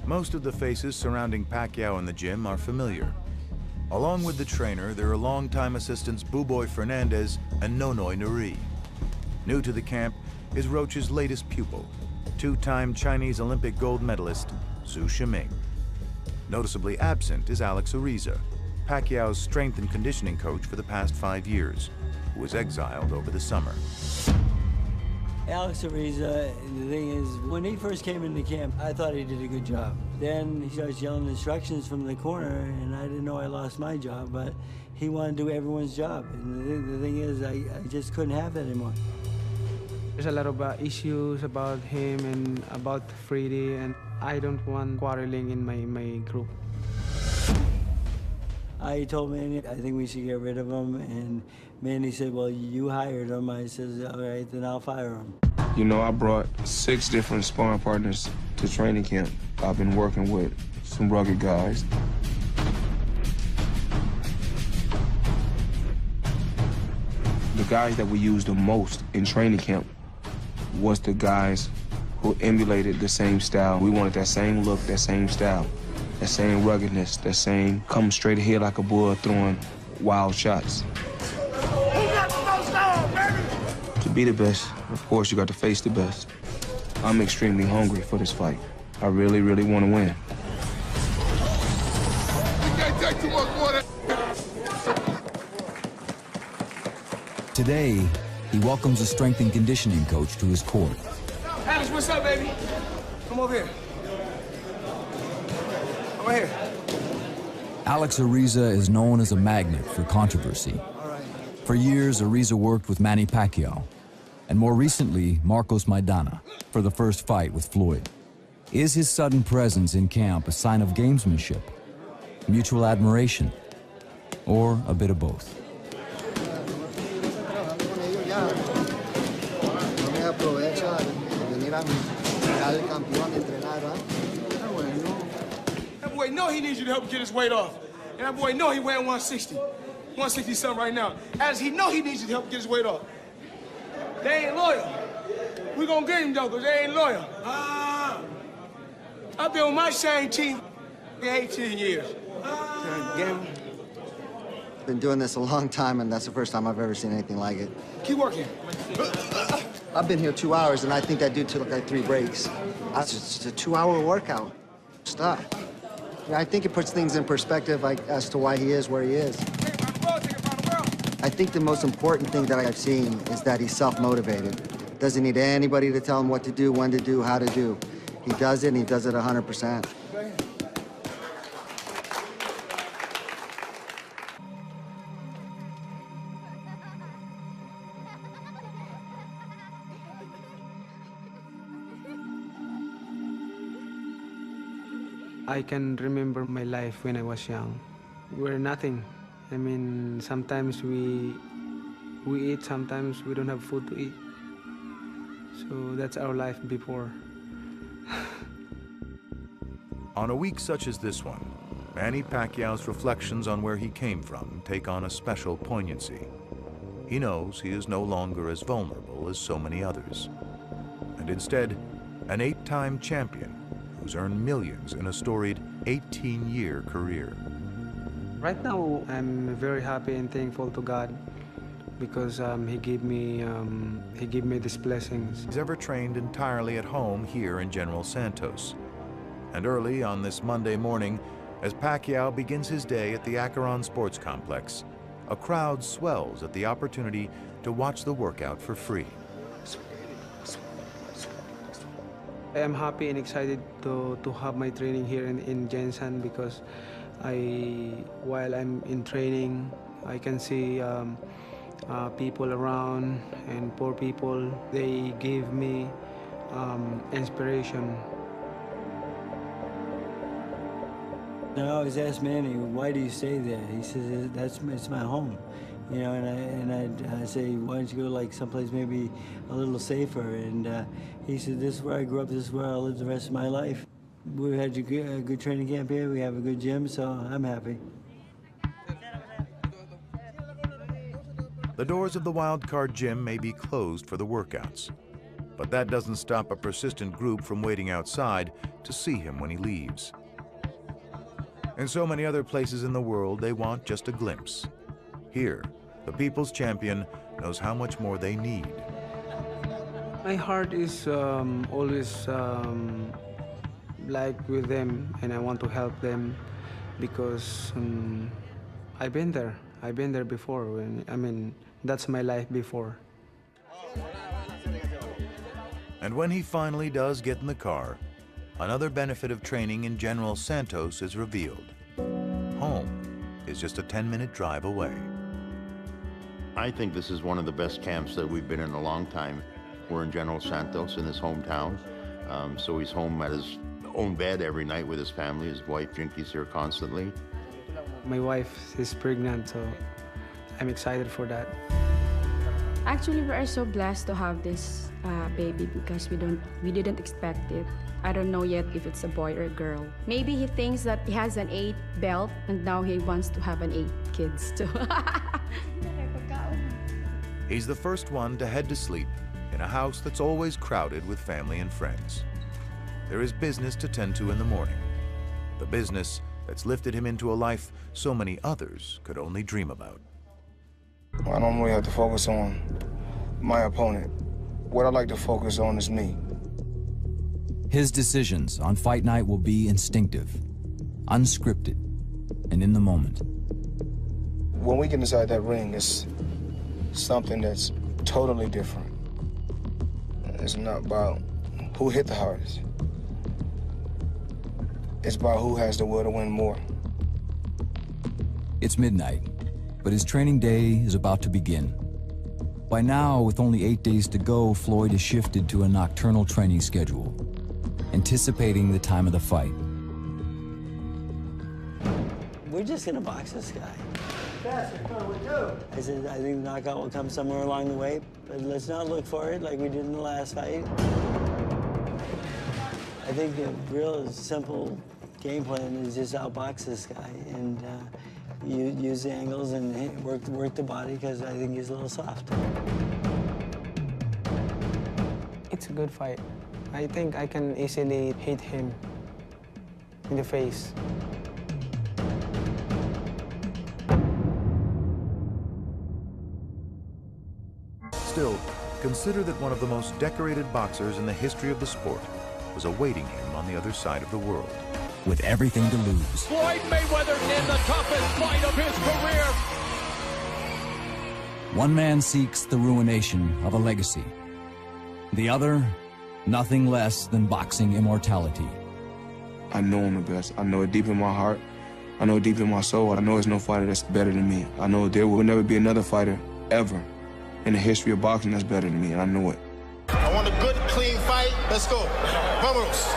Most of the faces surrounding Pacquiao in the gym are familiar. Along with the trainer, there are longtime assistants Buboy Fernandez and Nonoy Nuri. New to the camp is Roach's latest pupil, two-time Chinese Olympic gold medalist Zhu Shiming. Noticeably absent is Alex Ariza, Pacquiao's strength and conditioning coach for the past 5 years, who was exiled over the summer. Alex Ariza, the thing is, when he first came into camp, I thought he did a good job. Then he starts yelling instructions from the corner, and I didn't know I lost my job, but he wanted to do everyone's job. And the thing is, I just couldn't have that anymore. There's a lot of issues about him and about Freddie, and I don't want quarreling in my group. I told Manny, I think we should get rid of him, and Manny said, well, you hired him. I said, all right, then I'll fire him. You know, I brought 6 different sparring partners to training camp. I've been working with some rugged guys. The guys that we used the most in training camp was the guys who emulated the same style. We wanted that same look, that same style, that same ruggedness, that same come straight ahead like a bull throwing wild shots. To be the best, of course, you got to face the best. I'm extremely hungry for this fight. I really, really want to win. You can't take too much water. Today, he welcomes a strength and conditioning coach to his court. Alex, what's up, baby? Come over here. Come right here. Alex Ariza is known as a magnet for controversy. For years, Ariza worked with Manny Pacquiao, and more recently, Marcos Maidana, for the first fight with Floyd. Is his sudden presence in camp a sign of gamesmanship, mutual admiration, or a bit of both? That boy know he needs you to help get his weight off. And that boy know he weighing 160. 160 something right now. As he know he needs you to help get his weight off. They ain't loyal. We gonna get him though, because they ain't loyal. I've been on my same team for 18 years. Been doing this a long time, and that's the first time I've ever seen anything like it. Keep working. I've been here 2 hours, and I think that dude took like 3 breaks. That's just a 2-hour workout. Stop. I think it puts things in perspective, like, as to why he is where he is. I think the most important thing that I've seen is that he's self-motivated. Doesn't need anybody to tell him what to do, when to do, how to do. He does it, and he does it 100%. I can remember my life when I was young. We're nothing. I mean, sometimes we eat, sometimes we don't have food to eat. So that's our life before. On a week such as this one, Manny Pacquiao's reflections on where he came from take on a special poignancy. He knows he is no longer as vulnerable as so many others, and instead, an 8-time champion who's earned millions in a storied 18-year career. Right now, I'm very happy and thankful to God because He gave me these blessings. He's ever trained entirely at home here in General Santos. And early on this Monday morning, as Pacquiao begins his day at the Acheron Sports Complex, a crowd swells at the opportunity to watch the workout for free. I am happy and excited to have my training here in Jensen because while I'm in training, I can see people around and poor people. They give me inspiration. I always ask Manny, why do you stay there? He says, it's my home. You know, and I say, why don't you go like someplace maybe a little safer? And he said, this is where I grew up, this is where I'll live the rest of my life. We had a good training camp here, we have a good gym, so I'm happy. The doors of the Wildcard Gym may be closed for the workouts, But that doesn't stop a persistent group from waiting outside to see him when he leaves. In so many other places in the world, they want just a glimpse. Here, the people's champion knows how much more they need. My heart is always like with them, and I want to help them because I've been there. I've been there before. That's my life before. And when he finally does get in the car, another benefit of training in General Santos is revealed. Home is just a 10-minute drive away. I think this is one of the best camps that we've been in a long time. We're in General Santos in his hometown, so he's home at his own bed every night with his family. His wife, Jinky's here constantly. My wife is pregnant, so I'm excited for that. Actually, we are so blessed to have this baby because we didn't expect it. I don't know yet if it's a boy or a girl. Maybe he thinks that he has an 8 belt and now he wants to have an 8 kids too. He's the first one to head to sleep in a house that's always crowded with family and friends. There is business to tend to in the morning. The business that's lifted him into a life so many others could only dream about. I don't really have to focus on my opponent. What I like to focus on is me. His decisions on fight night will be instinctive, unscripted, and in the moment. When we get inside that ring, it's something that's totally different. It's not about who hit the hardest. It's about who has the will to win more. It's midnight, but his training day is about to begin. By now, with only 8 days to go, Floyd has shifted to a nocturnal training schedule, anticipating the time of the fight. We're just gonna box this guy. Faster, come on, do. I said, I think the knockout will come somewhere along the way, but let's not look for it like we did in the last fight. I think the real simple game plan is just outbox this guy and use the angles and work the body because I think he's a little soft. It's a good fight. I think I can easily hit him in the face. Still, consider that one of the most decorated boxers in the history of the sport was awaiting him on the other side of the world. With everything to lose. Floyd Mayweather in the toughest fight of his career. One man seeks the ruination of a legacy. The other, nothing less than boxing immortality. I know I'm the best. I know it deep in my heart. I know it deep in my soul. I know there's no fighter that's better than me. I know there will never be another fighter ever in the history of boxing that's better than me, and I know it. I want a good, clean fight. Let's go. Vamos.